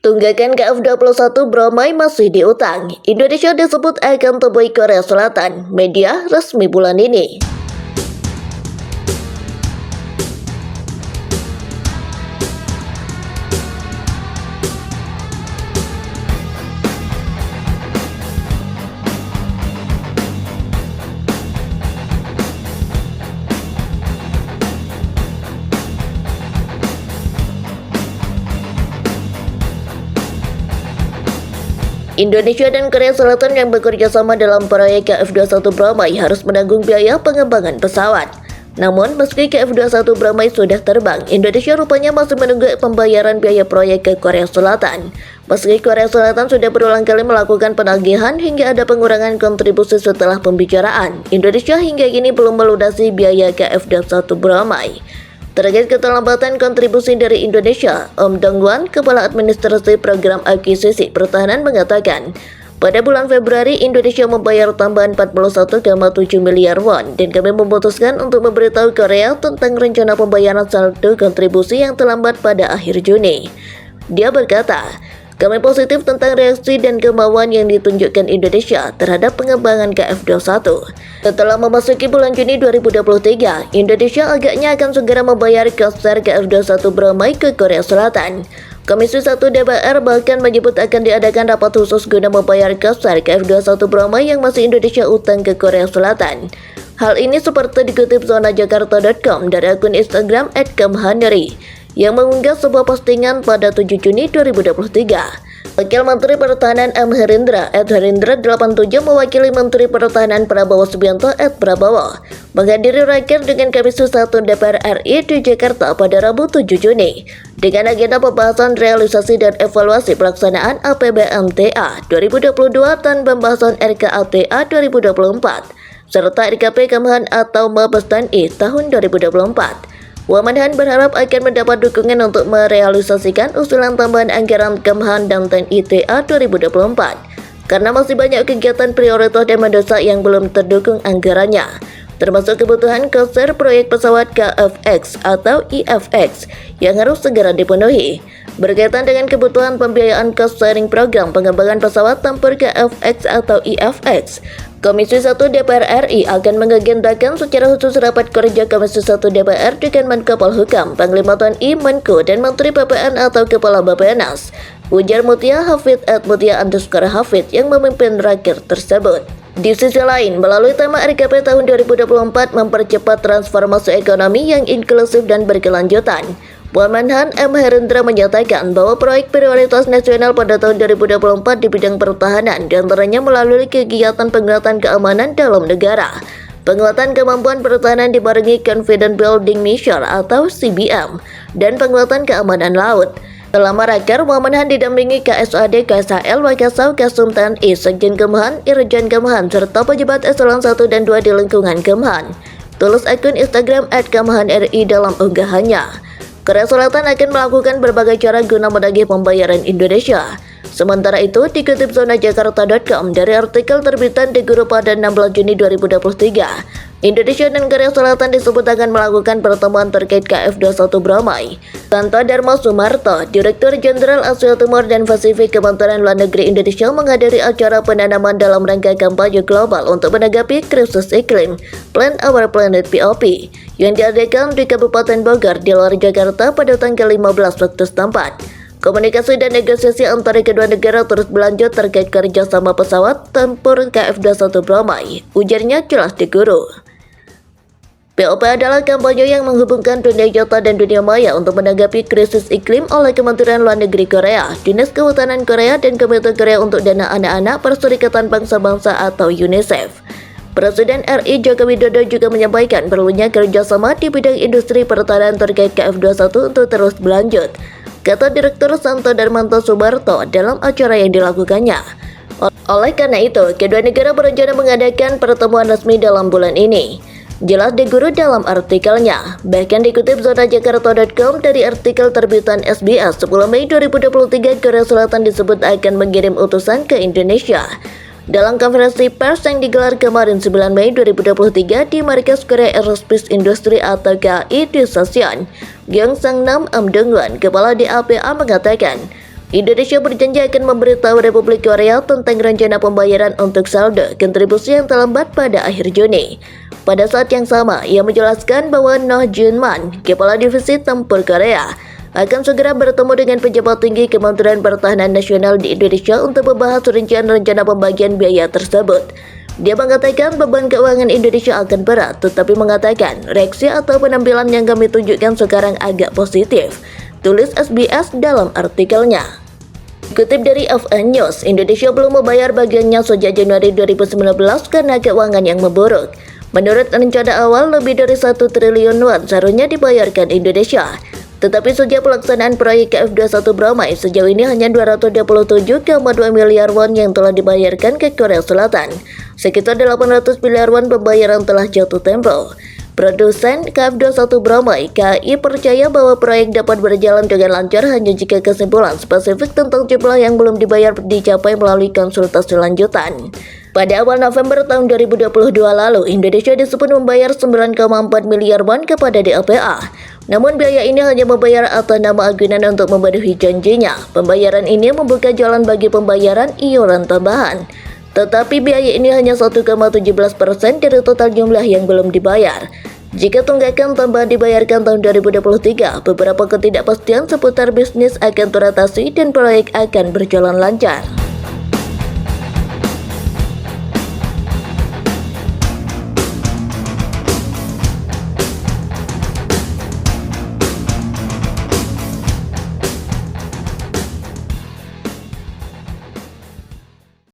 Tunggakan KF21 Bromai masih diutang. Indonesia disebut akan temui Korea Selatan. Media resmi bulan ini. Indonesia dan Korea Selatan yang bekerja sama dalam proyek KF21 Bromai harus menanggung biaya pengembangan pesawat. Namun, meski KF21 Bromai sudah terbang, Indonesia rupanya masih menunggu pembayaran biaya proyek ke Korea Selatan. Meski Korea Selatan sudah berulang kali melakukan penagihan hingga ada pengurangan kontribusi setelah pembicaraan, Indonesia hingga kini belum melunasi biaya KF21 Bromai. Terkait keterlambatan kontribusi dari Indonesia, Om Dong-wan, Kepala Administrasi Program Akuisisi Pertahanan mengatakan, pada bulan Februari Indonesia membayar tambahan 41,7 miliar won dan kami memutuskan untuk memberitahu Korea tentang rencana pembayaran saldo kontribusi yang terlambat pada akhir Juni. Dia berkata, kami positif tentang reaksi dan kemauan yang ditunjukkan Indonesia terhadap pengembangan KF21. Setelah memasuki bulan Juni 2023, Indonesia agaknya akan segera membayar kasar KF21 Bromai ke Korea Selatan. Komisi 1 DPR bahkan menyebut akan diadakan rapat khusus guna membayar kasar KF21 Bromai yang masih Indonesia utang ke Korea Selatan. Hal ini seperti dikutip zonajakarta.com dari akun Instagram @kamhaneri yang mengunggah sebuah postingan pada 7 Juni 2023. Wakil Menteri Pertahanan M. Herindra @herindra87 mewakili Menteri Pertahanan Prabowo Subianto @prabowo menghadiri raker dengan Komisi 1 DPR RI di Jakarta pada Rabu 7 Juni dengan agenda pembahasan realisasi dan evaluasi pelaksanaan APBNTA 2022 dan pembahasan RKATA 2024 serta RKP Kemhan atau Mabes TNI tahun 2024. Wamenhan berharap akan mendapat dukungan untuk merealisasikan usulan tambahan anggaran Kemhan dan TNI TA 2024 karena masih banyak kegiatan prioritas dan mendesak yang belum terdukung anggarannya, termasuk kebutuhan kasar proyek pesawat KFX atau IFX yang harus segera dipenuhi. Berkaitan dengan kebutuhan pembiayaan cost sharing program pengembangan pesawat tempur KFX atau IFX, Komisi 1 DPR RI akan mengagendakan secara khusus rapat kerja Komisi 1 DPR dengan Menko Polhukam, Panglima TNI, Menko, dan Menteri PPN atau Kepala Bappenas, ujar Mutia Hafid @mutia_hafid yang memimpin raker tersebut. Di sisi lain, melalui tema RKP tahun 2024 mempercepat transformasi ekonomi yang inklusif dan berkelanjutan, Wamenhan M. Herindra menyatakan bahwa proyek prioritas nasional pada tahun 2024 di bidang pertahanan diantaranya melalui kegiatan penguatan keamanan dalam negara, penguatan kemampuan pertahanan dibarengi Confident Building Mission atau CBM, dan penguatan keamanan laut. Selama raker, Wamenhan didampingi KSAD, KSHL, Wakasau, Kasum TNI, Sekjen Kemhan, Irjen Kemhan, serta pejabat eselon 1 dan 2 di lingkungan Kemhan. Tulis akun Instagram @kamhanri dalam unggahannya. Korea Selatan akan melakukan berbagai cara guna menagih pembayaran Indonesia. Sementara itu, dikutip zonajakarta.com dari artikel terbitan di Guru pada 16 Juni 2023, Indonesia dan Korea Selatan disebut akan melakukan pertemuan terkait KF21 Bromai. Santo Dharma Sumarto, Direktur Jenderal Asia Timur dan Pasifik Kementerian Luar Negeri Indonesia menghadiri acara penanaman dalam rangka kampanye global untuk menanggapi krisis iklim Plan Our Planet POP yang diadakan di Kabupaten Bogor di luar Jakarta pada tanggal 15 waktu setempat. Komunikasi dan negosiasi antara kedua negara terus berlanjut terkait kerjasama pesawat tempur KF21 Bromai, ujarnya jelas di Guru. POP adalah kampanye yang menghubungkan dunia nyata dan dunia maya untuk menanggapi krisis iklim oleh Kementerian Luar Negeri Korea, Dinas Kehutanan Korea, dan Komite Korea untuk Dana Anak-anak Perserikatan Bangsa-Bangsa atau UNICEF. Presiden RI Joko Widodo juga menyampaikan perlunya kerjasama di bidang industri pertahanan terkait KF21 untuk terus berlanjut, kata Direktur Santo Darmanto Subarto dalam acara yang dilakukannya. Oleh karena itu, kedua negara berencana mengadakan pertemuan resmi dalam bulan ini. Jelas di Guru dalam artikelnya. Bahkan dikutip zonajakarta.com dari artikel terbitan SBS 10 Mei 2023, Korea Selatan disebut akan mengirim utusan ke Indonesia. Dalam konferensi pers yang digelar kemarin 9 Mei 2023 di Markas Korea Aerospace Industry atau KAI di Seoul, Gyeongsangnam Om Dong-wan, Kepala DAPA mengatakan, Indonesia berjanji akan memberitahu Republik Korea tentang rencana pembayaran untuk saldo kontribusi yang terlambat pada akhir Juni. Pada saat yang sama, ia menjelaskan bahwa Noh Jun-man, Kepala Divisi Tempur Korea, akan segera bertemu dengan pejabat tinggi Kementerian Pertahanan Nasional di Indonesia untuk membahas rincian rencana pembagian biaya tersebut. Dia mengatakan beban keuangan Indonesia akan berat, tetapi mengatakan reaksi atau penampilan yang kami tunjukkan sekarang agak positif, tulis SBS dalam artikelnya. Kutip dari FN News, Indonesia belum membayar bagiannya sejak Januari 2019 karena keuangan yang memburuk. Menurut rencana awal, lebih dari 1 triliun won seharusnya dibayarkan Indonesia. Tetapi sejak pelaksanaan proyek KF21 Brahmai, sejauh ini hanya 227,2 miliar won yang telah dibayarkan ke Korea Selatan. Sekitar 800 miliar won pembayaran telah jatuh tempo. Produsen KF21 Brahmai, KAI, percaya bahwa proyek dapat berjalan dengan lancar hanya jika kesimpulan spesifik tentang jumlah yang belum dibayar dicapai melalui konsultasi lanjutan. Pada awal November tahun 2022 lalu, Indonesia disebut membayar 9,4 miliar won kepada DLPA. Namun biaya ini hanya membayar atas nama agunan untuk memenuhi janjinya. Pembayaran ini membuka jalan bagi pembayaran iuran tambahan. Tetapi biaya ini hanya 1,17% dari total jumlah yang belum dibayar. Jika tunggakan tambahan dibayarkan tahun 2023, beberapa ketidakpastian seputar bisnis akan teratasi dan proyek akan berjalan lancar.